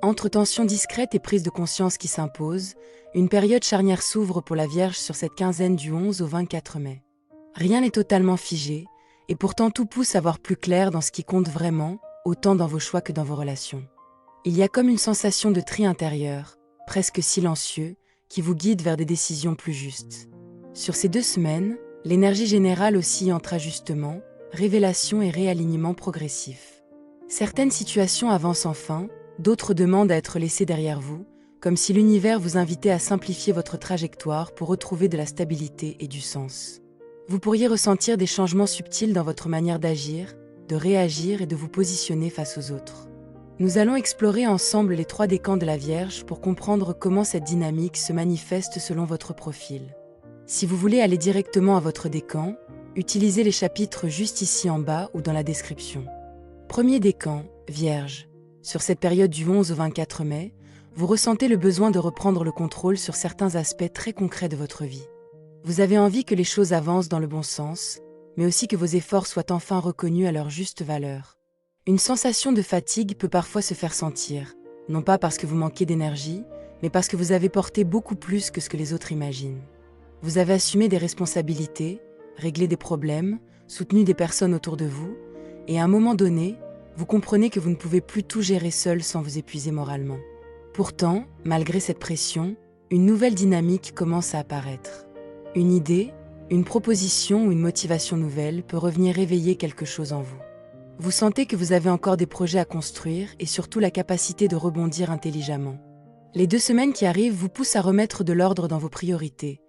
Entre tensions discrètes et prise de conscience qui s'imposent, une période charnière s'ouvre pour la Vierge sur cette quinzaine du 11 au 24 mai. Rien n'est totalement figé, et pourtant tout pousse à voir plus clair dans ce qui compte vraiment, autant dans vos choix que dans vos relations. Il y a comme une sensation de tri intérieur, presque silencieux, qui vous guide vers des décisions plus justes. Sur ces 2 semaines, l'énergie générale oscille entre ajustements, révélations et réalignements progressifs. Certaines situations avancent enfin, d'autres demandent à être laissées derrière vous, comme si l'univers vous invitait à simplifier votre trajectoire pour retrouver de la stabilité et du sens. Vous pourriez ressentir des changements subtils dans votre manière d'agir, de réagir et de vous positionner face aux autres. Nous allons explorer ensemble les 3 décans de la Vierge pour comprendre comment cette dynamique se manifeste selon votre profil. Si vous voulez aller directement à votre décan, utilisez les chapitres juste ici en bas ou dans la description. Premier décan, Vierge. Sur cette période du 11 au 24 mai, vous ressentez le besoin de reprendre le contrôle sur certains aspects très concrets de votre vie. Vous avez envie que les choses avancent dans le bon sens, mais aussi que vos efforts soient enfin reconnus à leur juste valeur. Une sensation de fatigue peut parfois se faire sentir, non pas parce que vous manquez d'énergie, mais parce que vous avez porté beaucoup plus que ce que les autres imaginent. Vous avez assumé des responsabilités, réglé des problèmes, soutenu des personnes autour de vous, et à un moment donné, vous comprenez que vous ne pouvez plus tout gérer seul sans vous épuiser moralement. Pourtant, malgré cette pression, une nouvelle dynamique commence à apparaître. Une idée, une proposition ou une motivation nouvelle peut revenir réveiller quelque chose en vous. Vous sentez que vous avez encore des projets à construire et surtout la capacité de rebondir intelligemment. Les 2 semaines qui arrivent vous poussent à remettre de l'ordre dans vos priorités,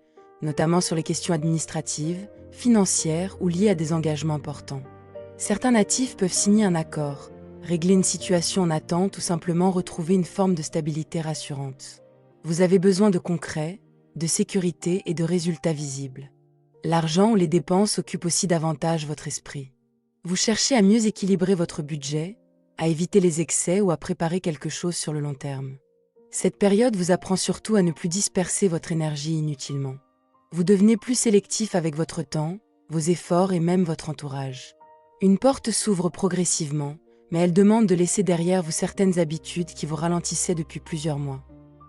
notamment sur les questions administratives, financières ou liées à des engagements importants. Certains natifs peuvent signer un accord, régler une situation en attente ou simplement retrouver une forme de stabilité rassurante. Vous avez besoin de concret, de sécurité et de résultats visibles. L'argent ou les dépenses occupent aussi davantage votre esprit. Vous cherchez à mieux équilibrer votre budget, à éviter les excès ou à préparer quelque chose sur le long terme. Cette période vous apprend surtout à ne plus disperser votre énergie inutilement. Vous devenez plus sélectif avec votre temps, vos efforts et même votre entourage. Une porte s'ouvre progressivement, mais elle demande de laisser derrière vous certaines habitudes qui vous ralentissaient depuis plusieurs mois.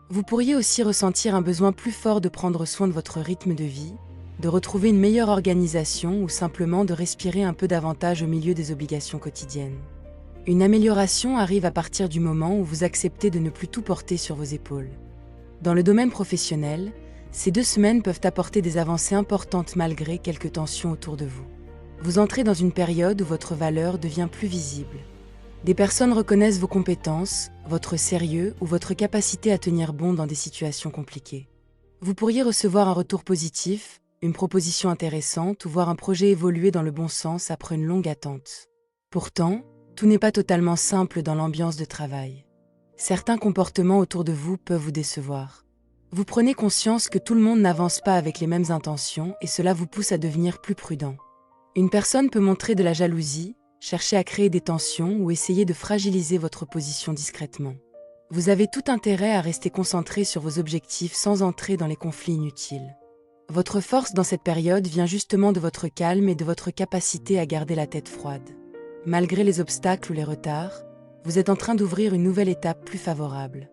Vous pourriez aussi ressentir un besoin plus fort de prendre soin de votre rythme de vie, de retrouver une meilleure organisation ou simplement de respirer un peu davantage au milieu des obligations quotidiennes. Une amélioration arrive à partir du moment où vous acceptez de ne plus tout porter sur vos épaules. Dans le domaine professionnel, ces 2 semaines peuvent apporter des avancées importantes malgré quelques tensions autour de vous. Vous entrez dans une période où votre valeur devient plus visible. Des personnes reconnaissent vos compétences, votre sérieux ou votre capacité à tenir bon dans des situations compliquées. Vous pourriez recevoir un retour positif, une proposition intéressante ou voir un projet évoluer dans le bon sens après une longue attente. Pourtant, tout n'est pas totalement simple dans l'ambiance de travail. Certains comportements autour de vous peuvent vous décevoir. Vous prenez conscience que tout le monde n'avance pas avec les mêmes intentions et cela vous pousse à devenir plus prudent. Une personne peut montrer de la jalousie, chercher à créer des tensions ou essayer de fragiliser votre position discrètement. Vous avez tout intérêt à rester concentré sur vos objectifs sans entrer dans les conflits inutiles. Votre force dans cette période vient justement de votre calme et de votre capacité à garder la tête froide. Malgré les obstacles ou les retards, vous êtes en train d'ouvrir une nouvelle étape plus favorable.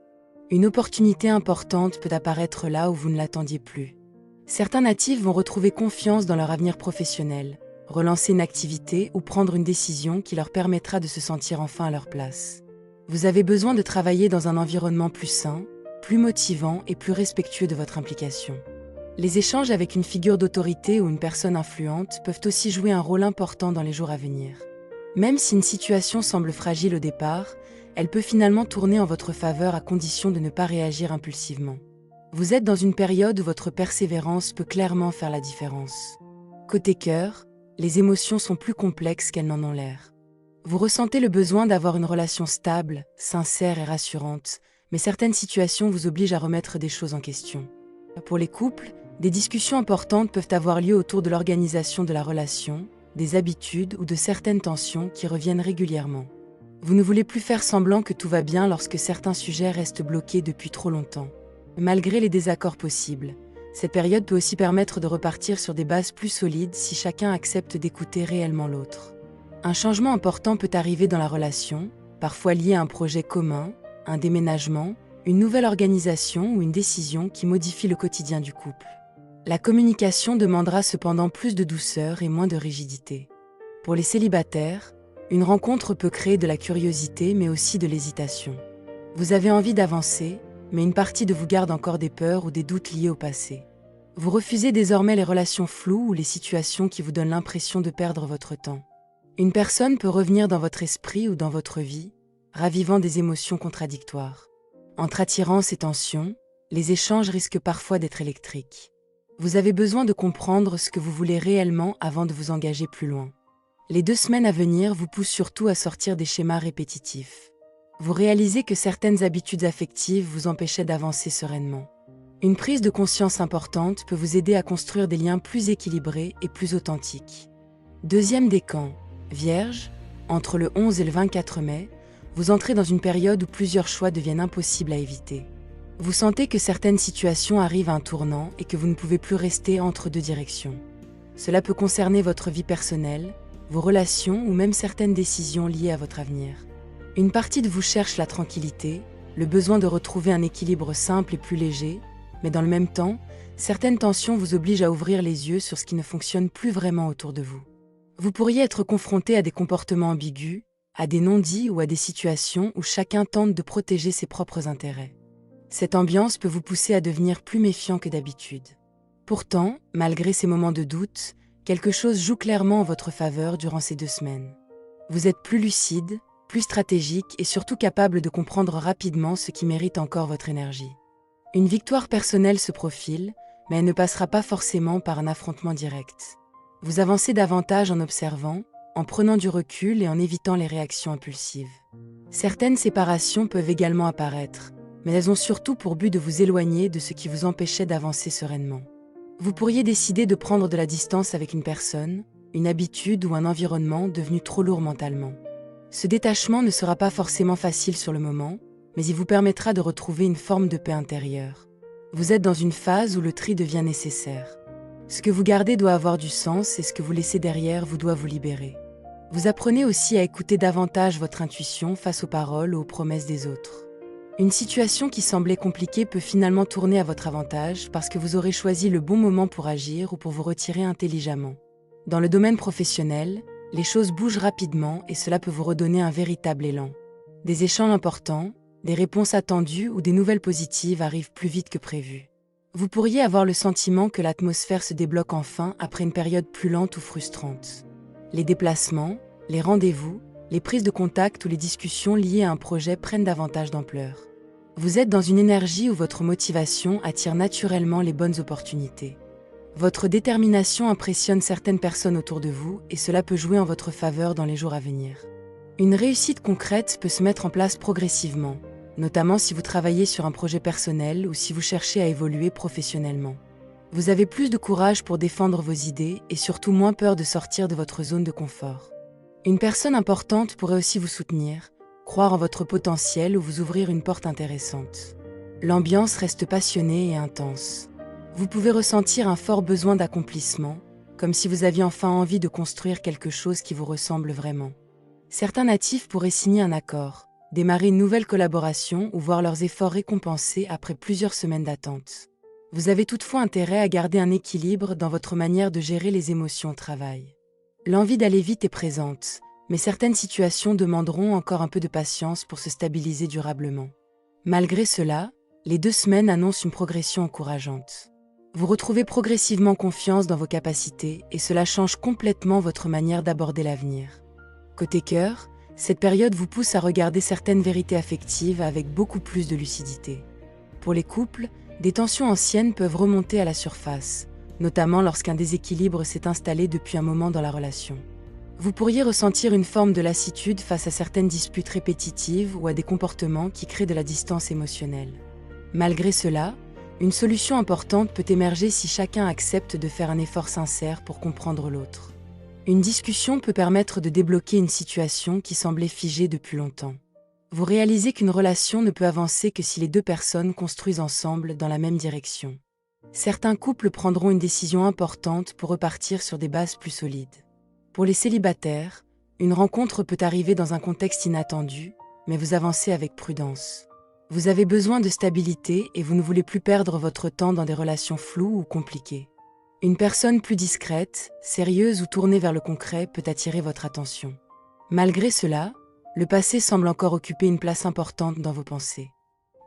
Une opportunité importante peut apparaître là où vous ne l'attendiez plus. Certains natifs vont retrouver confiance dans leur avenir professionnel, relancer une activité ou prendre une décision qui leur permettra de se sentir enfin à leur place. Vous avez besoin de travailler dans un environnement plus sain, plus motivant et plus respectueux de votre implication. Les échanges avec une figure d'autorité ou une personne influente peuvent aussi jouer un rôle important dans les jours à venir. Même si une situation semble fragile au départ, elle peut finalement tourner en votre faveur à condition de ne pas réagir impulsivement. Vous êtes dans une période où votre persévérance peut clairement faire la différence. Côté cœur, les émotions sont plus complexes qu'elles n'en ont l'air. Vous ressentez le besoin d'avoir une relation stable, sincère et rassurante, mais certaines situations vous obligent à remettre des choses en question. Pour les couples, des discussions importantes peuvent avoir lieu autour de l'organisation de la relation, des habitudes ou de certaines tensions qui reviennent régulièrement. Vous ne voulez plus faire semblant que tout va bien lorsque certains sujets restent bloqués depuis trop longtemps. Malgré les désaccords possibles, cette période peut aussi permettre de repartir sur des bases plus solides si chacun accepte d'écouter réellement l'autre. Un changement important peut arriver dans la relation, parfois lié à un projet commun, un déménagement, une nouvelle organisation ou une décision qui modifie le quotidien du couple. La communication demandera cependant plus de douceur et moins de rigidité. Pour les célibataires, une rencontre peut créer de la curiosité mais aussi de l'hésitation. Vous avez envie d'avancer, mais une partie de vous garde encore des peurs ou des doutes liés au passé. Vous refusez désormais les relations floues ou les situations qui vous donnent l'impression de perdre votre temps. Une personne peut revenir dans votre esprit ou dans votre vie, ravivant des émotions contradictoires. Entre attirance et tension, les échanges risquent parfois d'être électriques. Vous avez besoin de comprendre ce que vous voulez réellement avant de vous engager plus loin. Les 2 semaines à venir vous poussent surtout à sortir des schémas répétitifs. Vous réalisez que certaines habitudes affectives vous empêchaient d'avancer sereinement. Une prise de conscience importante peut vous aider à construire des liens plus équilibrés et plus authentiques. Deuxième décan, Vierge, entre le 11 et le 24 mai, vous entrez dans une période où plusieurs choix deviennent impossibles à éviter. Vous sentez que certaines situations arrivent à un tournant et que vous ne pouvez plus rester entre 2 directions. Cela peut concerner votre vie personnelle, vos relations ou même certaines décisions liées à votre avenir. Une partie de vous cherche la tranquillité, le besoin de retrouver un équilibre simple et plus léger, mais dans le même temps, certaines tensions vous obligent à ouvrir les yeux sur ce qui ne fonctionne plus vraiment autour de vous. Vous pourriez être confronté à des comportements ambigus, à des non-dits ou à des situations où chacun tente de protéger ses propres intérêts. Cette ambiance peut vous pousser à devenir plus méfiant que d'habitude. Pourtant, malgré ces moments de doute, quelque chose joue clairement en votre faveur durant ces 2 semaines. Vous êtes plus lucide, plus stratégique et surtout capable de comprendre rapidement ce qui mérite encore votre énergie. Une victoire personnelle se profile, mais elle ne passera pas forcément par un affrontement direct. Vous avancez davantage en observant, en prenant du recul et en évitant les réactions impulsives. Certaines séparations peuvent également apparaître, mais elles ont surtout pour but de vous éloigner de ce qui vous empêchait d'avancer sereinement. Vous pourriez décider de prendre de la distance avec une personne, une habitude ou un environnement devenu trop lourd mentalement. Ce détachement ne sera pas forcément facile sur le moment, mais il vous permettra de retrouver une forme de paix intérieure. Vous êtes dans une phase où le tri devient nécessaire. Ce que vous gardez doit avoir du sens et ce que vous laissez derrière vous doit vous libérer. Vous apprenez aussi à écouter davantage votre intuition face aux paroles ou aux promesses des autres. Une situation qui semblait compliquée peut finalement tourner à votre avantage parce que vous aurez choisi le bon moment pour agir ou pour vous retirer intelligemment. Dans le domaine professionnel, les choses bougent rapidement et cela peut vous redonner un véritable élan. Des échanges importants, des réponses attendues ou des nouvelles positives arrivent plus vite que prévu. Vous pourriez avoir le sentiment que l'atmosphère se débloque enfin après une période plus lente ou frustrante. Les déplacements, les rendez-vous, les prises de contact ou les discussions liées à un projet prennent davantage d'ampleur. Vous êtes dans une énergie où votre motivation attire naturellement les bonnes opportunités. Votre détermination impressionne certaines personnes autour de vous et cela peut jouer en votre faveur dans les jours à venir. Une réussite concrète peut se mettre en place progressivement, notamment si vous travaillez sur un projet personnel ou si vous cherchez à évoluer professionnellement. Vous avez plus de courage pour défendre vos idées et surtout moins peur de sortir de votre zone de confort. Une personne importante pourrait aussi vous soutenir, croire en votre potentiel ou vous ouvrir une porte intéressante. L'ambiance reste passionnée et intense. Vous pouvez ressentir un fort besoin d'accomplissement, comme si vous aviez enfin envie de construire quelque chose qui vous ressemble vraiment. Certains natifs pourraient signer un accord, démarrer une nouvelle collaboration ou voir leurs efforts récompensés après plusieurs semaines d'attente. Vous avez toutefois intérêt à garder un équilibre dans votre manière de gérer les émotions au travail. L'envie d'aller vite est présente, mais certaines situations demanderont encore un peu de patience pour se stabiliser durablement. Malgré cela, les 2 semaines annoncent une progression encourageante. Vous retrouvez progressivement confiance dans vos capacités et cela change complètement votre manière d'aborder l'avenir. Côté cœur, cette période vous pousse à regarder certaines vérités affectives avec beaucoup plus de lucidité. Pour les couples, des tensions anciennes peuvent remonter à la surface, notamment lorsqu'un déséquilibre s'est installé depuis un moment dans la relation. Vous pourriez ressentir une forme de lassitude face à certaines disputes répétitives ou à des comportements qui créent de la distance émotionnelle. Malgré cela, une solution importante peut émerger si chacun accepte de faire un effort sincère pour comprendre l'autre. Une discussion peut permettre de débloquer une situation qui semblait figée depuis longtemps. Vous réalisez qu'une relation ne peut avancer que si les 2 personnes construisent ensemble dans la même direction. Certains couples prendront une décision importante pour repartir sur des bases plus solides. Pour les célibataires, une rencontre peut arriver dans un contexte inattendu, mais vous avancez avec prudence. Vous avez besoin de stabilité et vous ne voulez plus perdre votre temps dans des relations floues ou compliquées. Une personne plus discrète, sérieuse ou tournée vers le concret peut attirer votre attention. Malgré cela, le passé semble encore occuper une place importante dans vos pensées.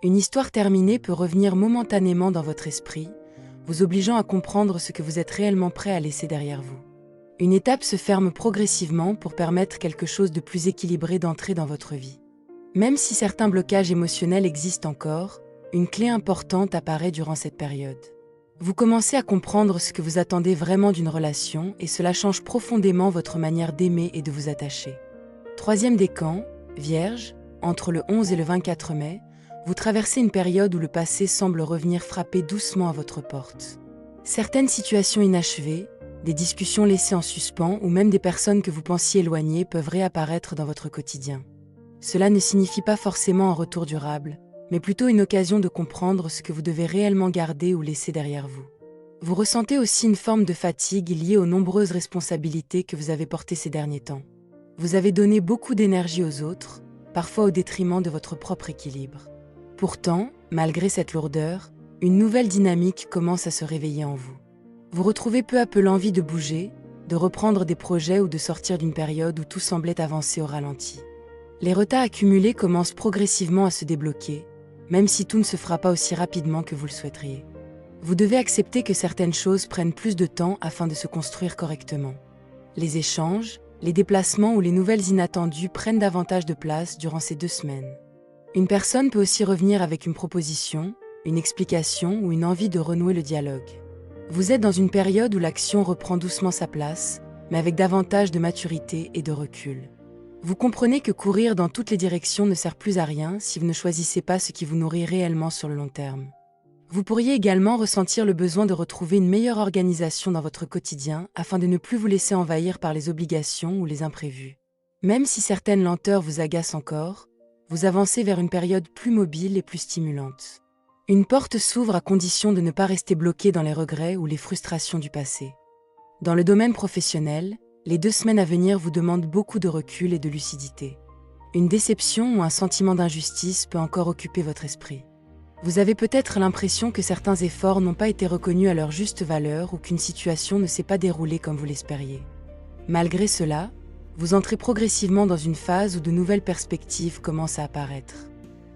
Une histoire terminée peut revenir momentanément dans votre esprit, vous obligeant à comprendre ce que vous êtes réellement prêt à laisser derrière vous. Une étape se ferme progressivement pour permettre quelque chose de plus équilibré d'entrer dans votre vie. Même si certains blocages émotionnels existent encore, une clé importante apparaît durant cette période. Vous commencez à comprendre ce que vous attendez vraiment d'une relation et cela change profondément votre manière d'aimer et de vous attacher. Troisième décan, Vierge, entre le 11 et le 24 mai, vous traversez une période où le passé semble revenir frapper doucement à votre porte. Certaines situations inachevées, des discussions laissées en suspens ou même des personnes que vous pensiez éloignées peuvent réapparaître dans votre quotidien. Cela ne signifie pas forcément un retour durable, mais plutôt une occasion de comprendre ce que vous devez réellement garder ou laisser derrière vous. Vous ressentez aussi une forme de fatigue liée aux nombreuses responsabilités que vous avez portées ces derniers temps. Vous avez donné beaucoup d'énergie aux autres, parfois au détriment de votre propre équilibre. Pourtant, malgré cette lourdeur, une nouvelle dynamique commence à se réveiller en vous. Vous retrouvez peu à peu l'envie de bouger, de reprendre des projets ou de sortir d'une période où tout semblait avancer au ralenti. Les retards accumulés commencent progressivement à se débloquer, même si tout ne se fera pas aussi rapidement que vous le souhaiteriez. Vous devez accepter que certaines choses prennent plus de temps afin de se construire correctement. Les échanges, les déplacements ou les nouvelles inattendues prennent davantage de place durant ces 2 semaines. Une personne peut aussi revenir avec une proposition, une explication ou une envie de renouer le dialogue. Vous êtes dans une période où l'action reprend doucement sa place, mais avec davantage de maturité et de recul. Vous comprenez que courir dans toutes les directions ne sert plus à rien si vous ne choisissez pas ce qui vous nourrit réellement sur le long terme. Vous pourriez également ressentir le besoin de retrouver une meilleure organisation dans votre quotidien afin de ne plus vous laisser envahir par les obligations ou les imprévus. Même si certaines lenteurs vous agacent encore, vous avancez vers une période plus mobile et plus stimulante. Une porte s'ouvre à condition de ne pas rester bloqué dans les regrets ou les frustrations du passé. Dans le domaine professionnel, les 2 semaines à venir vous demandent beaucoup de recul et de lucidité. Une déception ou un sentiment d'injustice peut encore occuper votre esprit. Vous avez peut-être l'impression que certains efforts n'ont pas été reconnus à leur juste valeur ou qu'une situation ne s'est pas déroulée comme vous l'espériez. Malgré cela, vous entrez progressivement dans une phase où de nouvelles perspectives commencent à apparaître.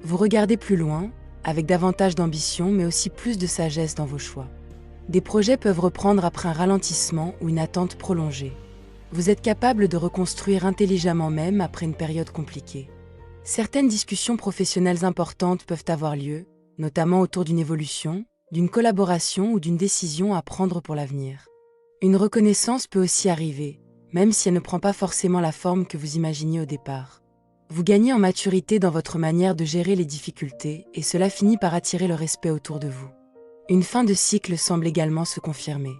Vous regardez plus loin, avec davantage d'ambition mais aussi plus de sagesse dans vos choix. Des projets peuvent reprendre après un ralentissement ou une attente prolongée. Vous êtes capable de reconstruire intelligemment même après une période compliquée. Certaines discussions professionnelles importantes peuvent avoir lieu, notamment autour d'une évolution, d'une collaboration ou d'une décision à prendre pour l'avenir. Une reconnaissance peut aussi arriver, même si elle ne prend pas forcément la forme que vous imaginiez au départ. Vous gagnez en maturité dans votre manière de gérer les difficultés et cela finit par attirer le respect autour de vous. Une fin de cycle semble également se confirmer.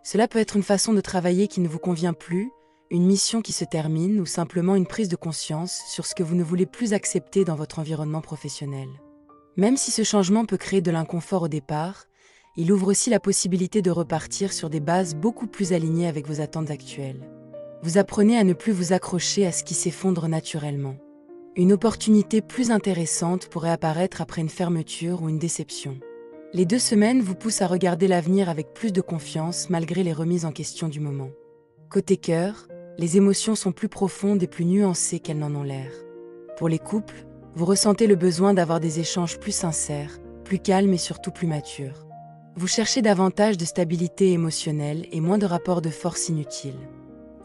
Cela peut être une façon de travailler qui ne vous convient plus, une mission qui se termine ou simplement une prise de conscience sur ce que vous ne voulez plus accepter dans votre environnement professionnel. Même si ce changement peut créer de l'inconfort au départ, il ouvre aussi la possibilité de repartir sur des bases beaucoup plus alignées avec vos attentes actuelles. Vous apprenez à ne plus vous accrocher à ce qui s'effondre naturellement. Une opportunité plus intéressante pourrait apparaître après une fermeture ou une déception. Les 2 semaines vous poussent à regarder l'avenir avec plus de confiance malgré les remises en question du moment. Côté cœur, les émotions sont plus profondes et plus nuancées qu'elles n'en ont l'air. Pour les couples, vous ressentez le besoin d'avoir des échanges plus sincères, plus calmes et surtout plus matures. Vous cherchez davantage de stabilité émotionnelle et moins de rapports de force inutiles.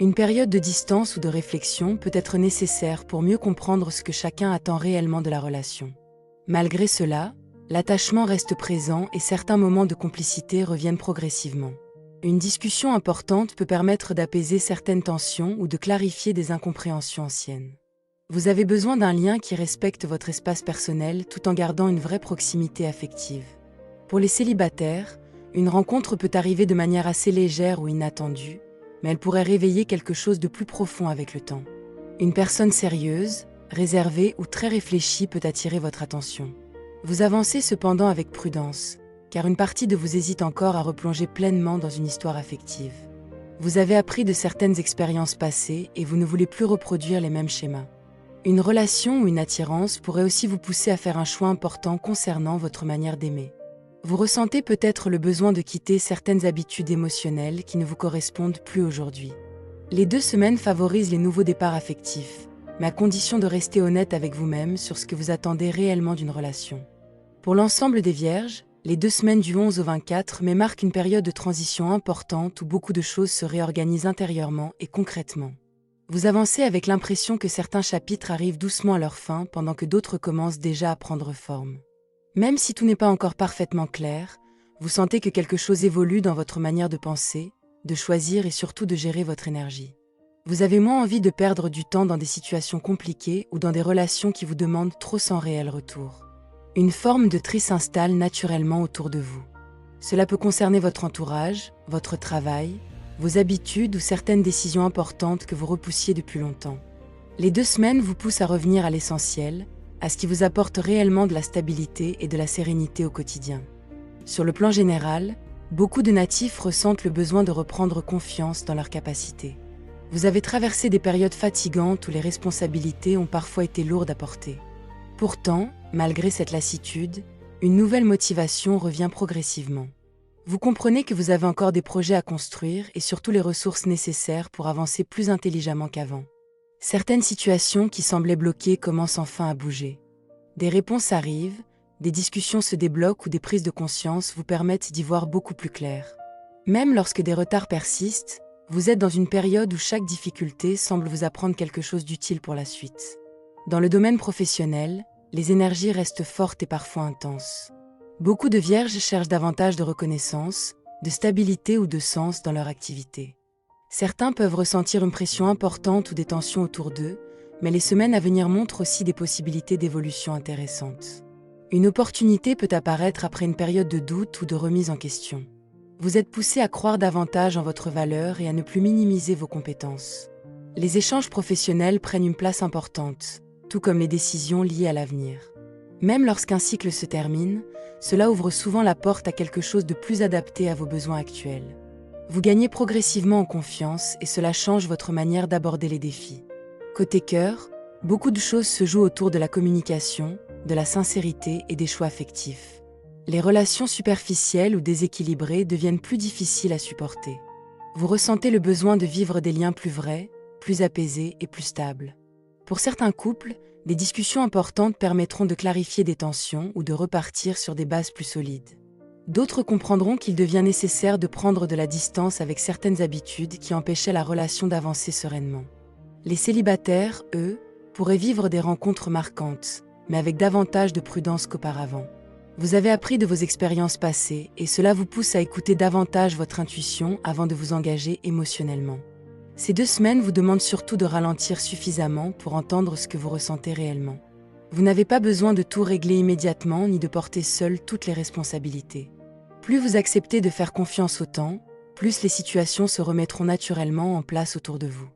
Une période de distance ou de réflexion peut être nécessaire pour mieux comprendre ce que chacun attend réellement de la relation. Malgré cela, l'attachement reste présent et certains moments de complicité reviennent progressivement. Une discussion importante peut permettre d'apaiser certaines tensions ou de clarifier des incompréhensions anciennes. Vous avez besoin d'un lien qui respecte votre espace personnel tout en gardant une vraie proximité affective. Pour les célibataires, une rencontre peut arriver de manière assez légère ou inattendue, mais elle pourrait réveiller quelque chose de plus profond avec le temps. Une personne sérieuse, réservée ou très réfléchie peut attirer votre attention. Vous avancez cependant avec prudence, car une partie de vous hésite encore à replonger pleinement dans une histoire affective. Vous avez appris de certaines expériences passées et vous ne voulez plus reproduire les mêmes schémas. Une relation ou une attirance pourrait aussi vous pousser à faire un choix important concernant votre manière d'aimer. Vous ressentez peut-être le besoin de quitter certaines habitudes émotionnelles qui ne vous correspondent plus aujourd'hui. Les 2 semaines favorisent les nouveaux départs affectifs, mais à condition de rester honnête avec vous-même sur ce que vous attendez réellement d'une relation. Pour l'ensemble des Vierges, les 2 semaines du 11 au 24 mai marquent une période de transition importante où beaucoup de choses se réorganisent intérieurement et concrètement. Vous avancez avec l'impression que certains chapitres arrivent doucement à leur fin pendant que d'autres commencent déjà à prendre forme. Même si tout n'est pas encore parfaitement clair, vous sentez que quelque chose évolue dans votre manière de penser, de choisir et surtout de gérer votre énergie. Vous avez moins envie de perdre du temps dans des situations compliquées ou dans des relations qui vous demandent trop sans réel retour. Une forme de tri s'installe naturellement autour de vous. Cela peut concerner votre entourage, votre travail, vos habitudes ou certaines décisions importantes que vous repoussiez depuis longtemps. Les 2 semaines vous poussent à revenir à l'essentiel, à ce qui vous apporte réellement de la stabilité et de la sérénité au quotidien. Sur le plan général, beaucoup de natifs ressentent le besoin de reprendre confiance dans leurs capacités. Vous avez traversé des périodes fatigantes où les responsabilités ont parfois été lourdes à porter. Pourtant, malgré cette lassitude, une nouvelle motivation revient progressivement. Vous comprenez que vous avez encore des projets à construire et surtout les ressources nécessaires pour avancer plus intelligemment qu'avant. Certaines situations qui semblaient bloquées commencent enfin à bouger. Des réponses arrivent, des discussions se débloquent ou des prises de conscience vous permettent d'y voir beaucoup plus clair. Même lorsque des retards persistent, vous êtes dans une période où chaque difficulté semble vous apprendre quelque chose d'utile pour la suite. Dans le domaine professionnel, les énergies restent fortes et parfois intenses. Beaucoup de Vierges cherchent davantage de reconnaissance, de stabilité ou de sens dans leur activité. Certains peuvent ressentir une pression importante ou des tensions autour d'eux, mais les semaines à venir montrent aussi des possibilités d'évolution intéressantes. Une opportunité peut apparaître après une période de doute ou de remise en question. Vous êtes poussé à croire davantage en votre valeur et à ne plus minimiser vos compétences. Les échanges professionnels prennent une place importante, tout comme les décisions liées à l'avenir. Même lorsqu'un cycle se termine, cela ouvre souvent la porte à quelque chose de plus adapté à vos besoins actuels. Vous gagnez progressivement en confiance et cela change votre manière d'aborder les défis. Côté cœur, beaucoup de choses se jouent autour de la communication, de la sincérité et des choix affectifs. Les relations superficielles ou déséquilibrées deviennent plus difficiles à supporter. Vous ressentez le besoin de vivre des liens plus vrais, plus apaisés et plus stables. Pour certains couples, des discussions importantes permettront de clarifier des tensions ou de repartir sur des bases plus solides. D'autres comprendront qu'il devient nécessaire de prendre de la distance avec certaines habitudes qui empêchaient la relation d'avancer sereinement. Les célibataires, eux, pourraient vivre des rencontres marquantes, mais avec davantage de prudence qu'auparavant. Vous avez appris de vos expériences passées et cela vous pousse à écouter davantage votre intuition avant de vous engager émotionnellement. Ces 2 semaines vous demandent surtout de ralentir suffisamment pour entendre ce que vous ressentez réellement. Vous n'avez pas besoin de tout régler immédiatement ni de porter seul toutes les responsabilités. Plus vous acceptez de faire confiance au temps, plus les situations se remettront naturellement en place autour de vous.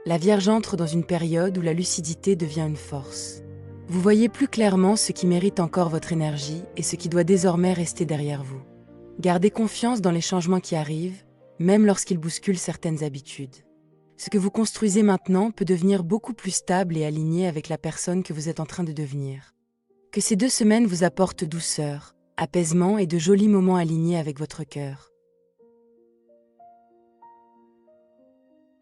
La Vierge entre dans une période où la lucidité devient une force. Vous voyez plus clairement ce qui mérite encore votre énergie et ce qui doit désormais rester derrière vous. Gardez confiance dans les changements qui arrivent, même lorsqu'ils bousculent certaines habitudes. Ce que vous construisez maintenant peut devenir beaucoup plus stable et aligné avec la personne que vous êtes en train de devenir. Que ces 2 semaines vous apportent douceur, apaisement et de jolis moments alignés avec votre cœur.